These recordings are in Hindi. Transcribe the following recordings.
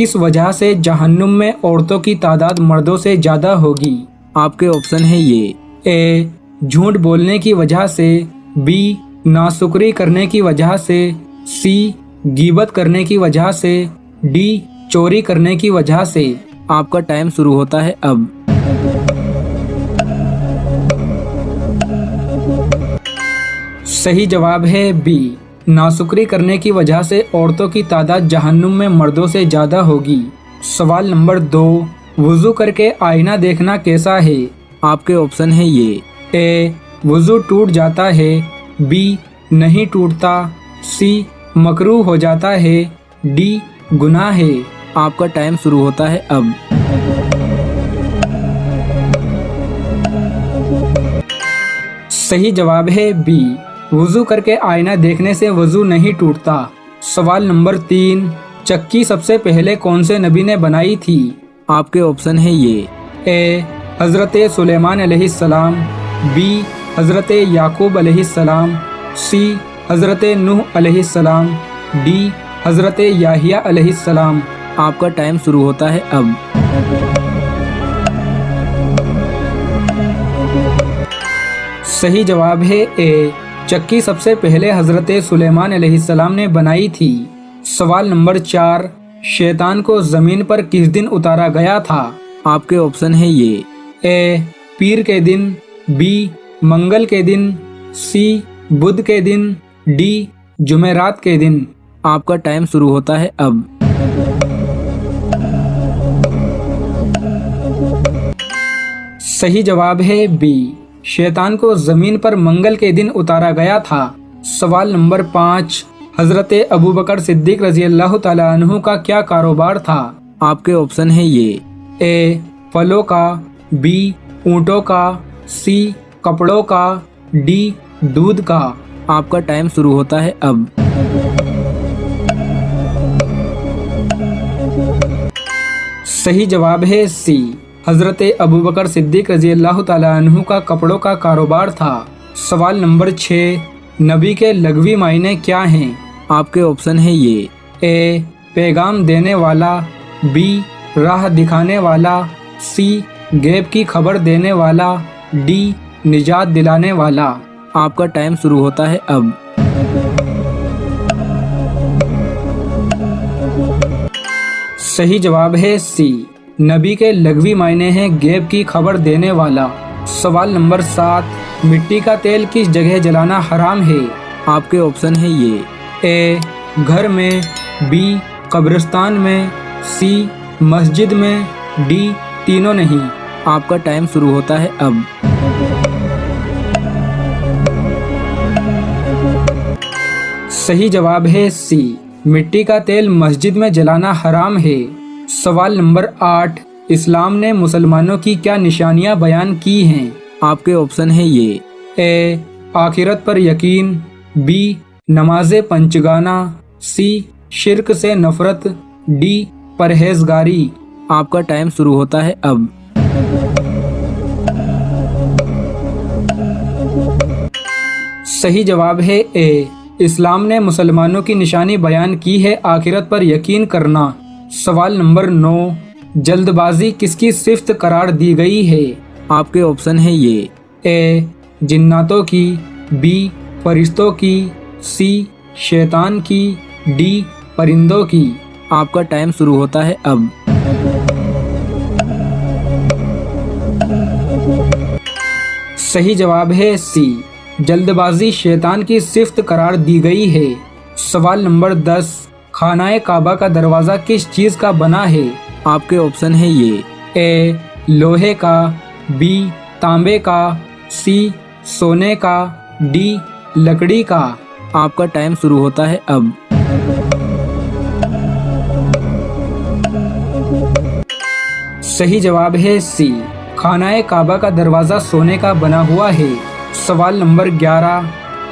किस वजह से जहन्नुम में औरतों की तादाद मर्दों से ज़्यादा होगी? आपके ऑप्शन है ये। ए. झूठ बोलने की वजह से, बी. नाशुक्री करने की वजह से, सी. गीबत करने की वजह से, डी. चोरी करने की वजह से। आपका टाइम शुरू होता है अब। सही जवाब है बी। नाशुक्री करने की वजह से औरतों की तादाद जहन्नुम में मर्दों से ज़्यादा होगी। सवाल नंबर 2, वुज़ू करके आईना देखना कैसा है? आपके ऑप्शन है ये। ए. वुज़ू टूट जाता है, बी. नहीं टूटता, सी. मकरूह हो जाता है, डी. गुनाह है। आपका टाइम शुरू होता है अब। सही जवाब है बी। वुज़ू करके आईना देखने से वुज़ू नहीं टूटता। सवाल नंबर 3, चक्की सबसे पहले कौन से नबी ने बनाई थी? आपके ऑप्शन है ये। ए. हज़रत सुलेमान अलैहिस्सलाम, बी. हज़रत याकूब अलैहिस्सलाम, सी. हज़रत नूह अलैहिस्सलाम, डी. हज़रत याहिया अलैहिस्सलाम। आपका टाइम शुरू होता है अब। सही जवाब है ए। चक्की सबसे पहले हज़रत सुलेमान अलैहिस्सलाम ने बनाई थी। सवाल नंबर 4, शैतान को ज़मीन पर किस दिन उतारा गया था? आपके ऑप्शन है ये। ए. पीर के दिन, बी. मंगल के दिन, सी. बुध के दिन, डी. जुमेरात के दिन। आपका टाइम शुरू होता है अब। सही जवाब है बी। शैतान को जमीन पर मंगल के दिन उतारा गया था। सवाल नंबर 5, हजरत अबू बकर सिद्दीक रजी अल्लाह तआला अन्हु का क्या कारोबार था? आपके ऑप्शन है ये। ए. फलों का, बी. ऊँटों का, सी. कपड़ों का, डी. दूध का। आपका टाइम शुरू होता है अब। सही जवाब है सी। हजरत अबू बकर सिद्दीक रजी अल्लाह तआला अन्हु का कपड़ों का कारोबार था। सवाल नंबर 6, नबी के लग़वी मायने क्या हैं? आपके ऑप्शन है ये। ए. पैगाम देने वाला, बी. राह दिखाने वाला, सी. गैब की खबर देने वाला, डी. निजात दिलाने वाला। आपका टाइम शुरू होता है अब। सही जवाब है सी। नबी के लग़वी मायने हैं गैब की खबर देने वाला। सवाल नंबर 7, मिट्टी का तेल किस जगह जलाना हराम है? आपके ऑप्शन है ये। ए. घर में, बी. कब्रिस्तान में, सी. मस्जिद में, डी. तीनों नहीं। आपका टाइम शुरू होता है अब। सही जवाब है सी। मिट्टी का तेल मस्जिद में जलाना हराम है। सवाल नंबर 8, इस्लाम ने मुसलमानों की क्या निशानियां बयान की हैं? आपके ऑप्शन है ये। ए. आखिरत पर यकीन, बी. नमाज़े पंचगाना, सी. शिर्क से नफरत, डी. परहेजगारी। आपका टाइम शुरू होता है अब। सही जवाब है ए। इस्लाम ने मुसलमानों की निशानी बयान की है आखिरत पर यकीन करना। सवाल नंबर 9, जल्दबाजी किसकी सिफ्त करार दी गई है? आपके ऑप्शन है ये। ए. जिन्नातों की, बी. फरिश्तों की, सी. शैतान की, डी. परिंदों की। आपका टाइम शुरू होता है अब। सही जवाब है सी। जल्दबाजी शैतान की सिफ्त करार दी गई है। सवाल नंबर 10, खानाए काबा का दरवाज़ा किस चीज़ का बना है? आपके ऑप्शन है ये। ए. लोहे का, बी. तांबे का, सी. सोने का, डी. लकड़ी का। आपका टाइम शुरू होता है अब। सही जवाब है सी। खानाए काबा का दरवाज़ा सोने का बना हुआ है। सवाल नंबर 11,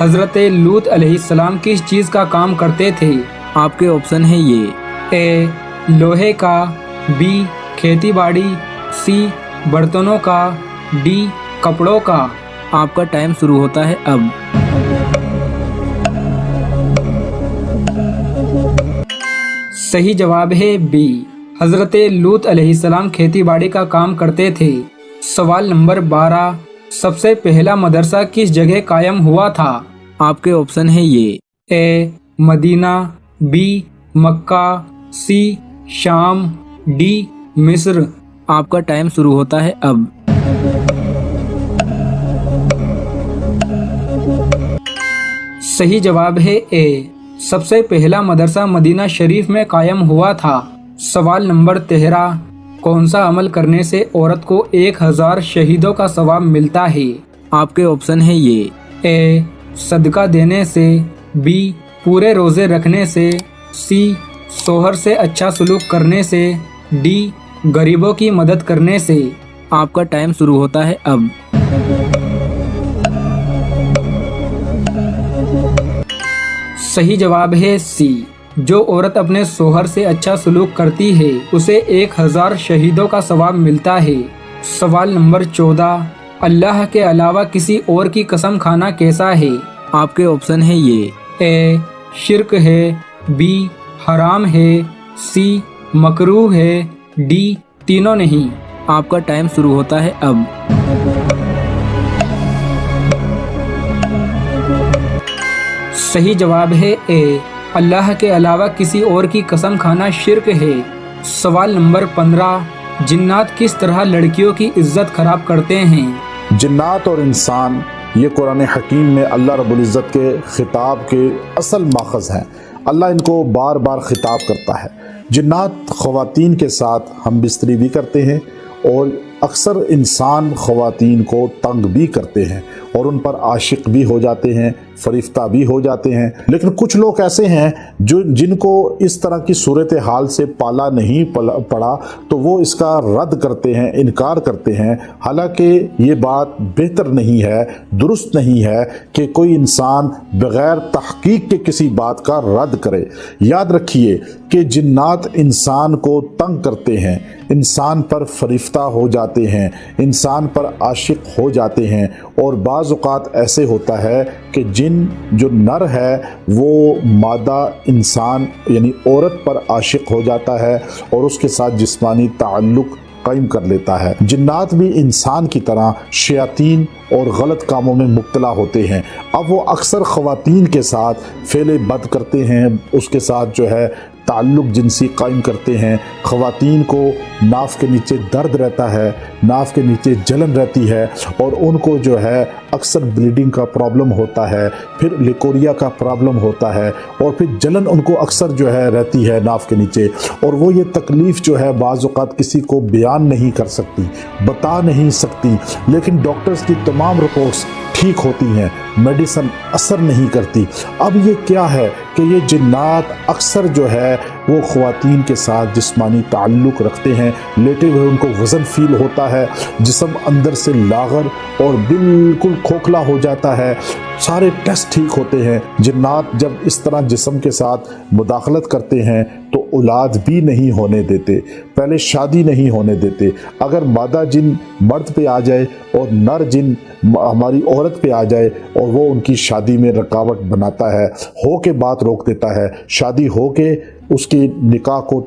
हज़रत लूत अलैहिस्सलाम किस चीज़ का काम करते थे? आपके ऑप्शन है ये। ए. लोहे का, बी. खेती बाड़ी, सी. बर्तनों का, डी. कपड़ों का। आपका टाइम शुरू होता है अब। सही जवाब है बी। हजरत लूत अलैहिस्सलाम खेती बाड़ी का काम करते थे। सवाल नंबर 12, सबसे पहला मदरसा किस जगह कायम हुआ था? आपके ऑप्शन है ये ए मदीना, बी मक्का, सी शाम, डी मिस्र। आपका टाइम शुरू होता है अब। सही जवाब है ए, सबसे पहला मदरसा मदीना शरीफ में कायम हुआ था। सवाल नंबर 13, कौन सा अमल करने से औरत को 1000 शहीदों का सवाब मिलता है? आपके ऑप्शन है ये ए सदका देने से, बी पूरे रोजे रखने से, सी शोहर से अच्छा सलूक करने से, डी गरीबों की मदद करने से। आपका टाइम शुरू होता है अब। सही जवाब है सी, जो औरत अपने शोहर से अच्छा सलूक करती है उसे 1000 शहीदों का सवाब मिलता है। सवाल नंबर 14, अल्लाह के अलावा किसी और की कसम खाना कैसा है? आपके ऑप्शन है ये ए शिर्क है, बी हराम है, सी मकरूह है, डी तीनों नहीं। आपका टाइम शुरू होता है अब। सही जवाब है ए, अल्लाह के अलावा किसी और की कसम खाना शिर्क है। सवाल नंबर 15, जिन्नात किस तरह लड़कियों की इज्जत खराब करते हैं? जिन्नात और इंसान ये कुरान हकीम में अल्लाह रब्बुल इज़्ज़त के खिताब के असल माखज़ हैं। अल्लाह इनको बार बार खिताब करता है। जिन्नात ख़वातीन के साथ हम बिस्तरी भी करते हैं और अक्सर इंसान ख़वातीन को तंग भी करते हैं और उन पर आशिक भी हो जाते हैं, फरिश्ता भी हो जाते हैं। लेकिन कुछ लोग ऐसे हैं जिनको इस तरह की सूरत हाल से पाला नहीं पड़ा, तो वो इसका रद्द करते हैं, इनकार करते हैं। हालांकि ये बात बेहतर नहीं है, दुरुस्त नहीं है कि कोई इंसान बग़ैर तहकीक के किसी बात का रद्द करे। याद रखिए कि जिन्नात इंसान को तंग करते हैं, इंसान पर फरिश्ता हो जाते हैं, इंसान पर आशिक हो जाते हैं। और बाज़ औक़ात ऐसे होता है कि जो नर है वो मादा इंसान यानी औरत पर आशिक हो जाता है और उसके साथ जिस्मानी ताल्लुक़ कायम कर लेता है। जिन्नात भी इंसान की तरह शयातीन और गलत कामों में मुब्तला होते हैं। अब वो अक्सर ख़वातीन के साथ फेले बद करते हैं, उसके साथ जो है ताल्लुक़ जिनसी कायम करते हैं। ख़वातीन को नाफ के नीचे दर्द रहता है, नाफ के नीचे जलन रहती है और उनको जो है अक्सर ब्लीडिंग का प्रॉब्लम होता है, फिर लिकोरिया का प्रॉब्लम होता है और फिर जलन उनको अक्सर जो है रहती है नाफ के नीचे। और वो ये तकलीफ़ जो है बाज़ औक़ात किसी को बयान नहीं कर सकती, बता नहीं सकती, लेकिन डॉक्टर्स की तमाम रिपोर्ट्स ठीक होती हैं, मेडिसिन असर नहीं करती। अब ये क्या है कि ये जिन्नात अक्सर जो है वो ख़वातीन के साथ जिस्मानी ताल्लुक़ रखते हैं। लेटे हुए उनको वज़न फ़ील होता है, जिस्म अंदर से लागर और बिल्कुल खोखला हो जाता है, सारे टेस्ट ठीक होते हैं। जिन्नात जब इस तरह जिस्म के साथ मुदाखलत करते हैं तो औलाद भी नहीं होने देते, पहले शादी नहीं होने देते। अगर मादा जिन मर्द पे आ जाए और नर जिन हमारी औरत पे आ जाए और वो उनकी शादी में रुकावट बनाता है, हो के बात रोक देता है, शादी हो के उसके निकाह को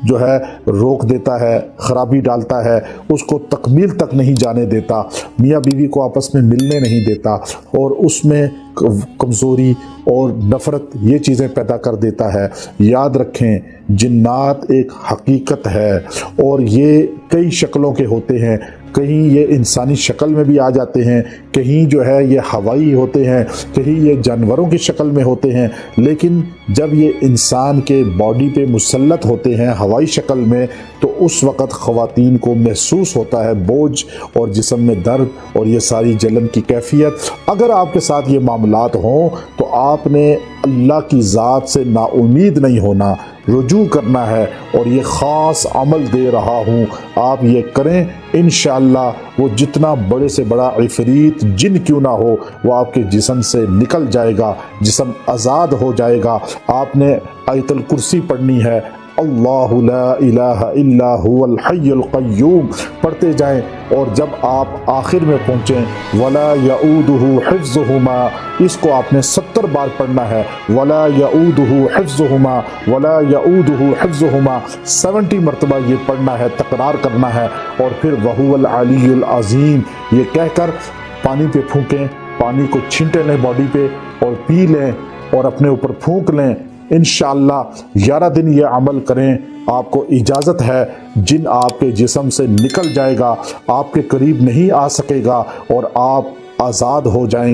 जो है रोक देता है, ख़राबी डालता है, उसको तकमील तक नहीं जाने देता, मियाँ बीवी को आपस में मिलने नहीं देता और उसमें कमज़ोरी और नफ़रत ये चीज़ें पैदा कर देता है। याद रखें जिन्नात एक हकीकत है और ये कई शक्लों के होते हैं। कहीं ये इंसानी शक्ल में भी आ जाते हैं, कहीं जो है ये हवाई होते हैं, कहीं ये जानवरों की शक्ल में होते हैं। लेकिन जब ये इंसान के बॉडी पे मुसल्लत होते हैं हवाई शक्ल में, तो उस वक़्त ख़वातीन को महसूस होता है बोझ और जिस्म में दर्द और ये सारी जलन की कैफियत। अगर आपके साथ ये मामलात हों तो आपने अल्लाह की ज़ात से नाउमीद नहीं होना, रुजू करना है और ये ख़ास अमल दे रहा हूँ, आप ये करें। इंशाअल्लाह वो जितना बड़े से बड़ा इफ़रीत जिन क्यों ना हो वो आपके जिस्म से निकल जाएगा, जिस्म आज़ाद हो जाएगा। आपने आयतुल कुर्सी पढ़नी है अल्लाहु ला इलाहा इल्ला हुवल हय्युल क़य्यूम पढ़ते जाएं। और जब आप आखिर में पहुँचें वला यऊदुहु हिफ्ज़ुहुमा, इसको आपने 70 बार पढ़ना है। वला यऊदुहु हिफ्ज़ुहुमा, वला यऊदुहु हिफ्ज़ुहुमा 70 मरतबा ये पढ़ना है, तकरार करना है। और फिर वहुवल अलीयुल अज़ीम ये कहकर पानी पे फूकें, पानी को छींटे लें बॉडी पे और पी लें और अपने ऊपर फूंक लें। इंशाअल्लाह 11 दिन ये अमल करें, आपको इजाज़त है, जिन आपके जिस्म से निकल जाएगा, आपके करीब नहीं आ सकेगा और आप आज़ाद हो जाएंगे।